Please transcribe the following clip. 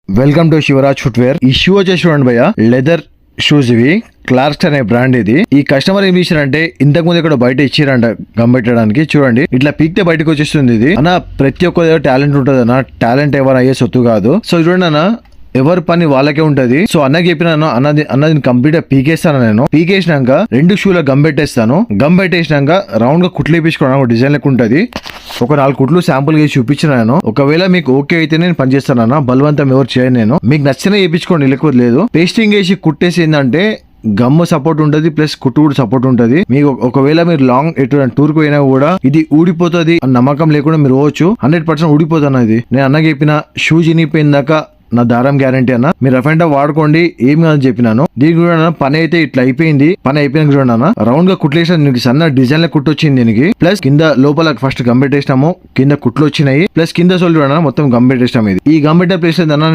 Welcome to Shivraj footwear. ఈ shoe వచ్చేసి చూడండి భయ్య, లెదర్ షూస్ ఇవి. క్లార్క్స్ అనే బ్రాండ్ ఇది. ఈ కస్టమర్ ఏం చేశారంటే ఇంతకు ముందు ఇక్కడ బయట ఇచ్చిరంట గమ్ పెట్టడానికి. చూడండి ఇట్లా పీక్తే బయటకు వచ్చేస్తుంది ఇది. అన్న ప్రతి ఒక్క దగ్గర టాలెంట్ ఉంటుంది అన్న, టాలెంట్ ఎవరు అయ్యే సొత్తు కాదు. సో చూడండి అన్న, ఎవరి పని వాళ్ళకే ఉంటది. సో అన్నకి చెప్పినాను, అన్నది కంప్లీట్ గా పీకేస్తాను. నేను పీకేసినాక 2 షూల గమ్ పెట్టేస్తాను. గమ్ పెట్టేసినాక రౌండ్ గా కుట్లు వేపించుకోవడం డిజైన్ లెక్క ఉంటది. ఒక 4 కుట్లు శాంపుల్ గా చూపించినాను. ఒకవేళ మీకు ఓకే అయితే నేను పని చేస్తానన్నా, బలవంతం ఎవరు చేయను నేను. మీకు నచ్చిన వేయించుకోండి, లేకపోతే లేదు. పేస్టింగ్ వేసి కుట్టేసి ఏంటంటే గమ్ సపోర్ట్ ఉంటది, ప్లస్ కుట్టు కూడా సపోర్ట్ ఉంటది. మీకు ఒకవేళ మీరు లాంగ్ ఎటువంటి టూర్ కు పోయినా కూడా ఇది ఊడిపోతుంది అని నమ్మకం లేకుండా మీరు పోవచ్చు. 100% ఊడిపోతుంది ఇది. నేను అన్నకి చెప్పిన షూ చినిపోయిందాక నా దారం గ్యారంటీ అన్న, మీరు రఫ్ అండ్ టఫ్ వాడుకోండి, ఏం కాదని చెప్పినాను. దీనికి కూడా పని అయితే ఇట్లా అయిపోయింది. పని అయిపోయినాక చూడండి అన్న, రౌండ్ గా కుట్లేసిన దీనికి సన్న డిజైన్ లో కుట్టు వచ్చింది దీనికి. ప్లస్ కింద లోపల ఫస్ట్ గమ్ పెట్టేసినాము, కింద కుట్లు వచ్చినాయి. ప్లస్ కింద సోల్ చూడండి మొత్తం గమ్ పెట్టేసినాము. ఇది ఈ గమ్ పెట్టే ప్లేస్ అన్న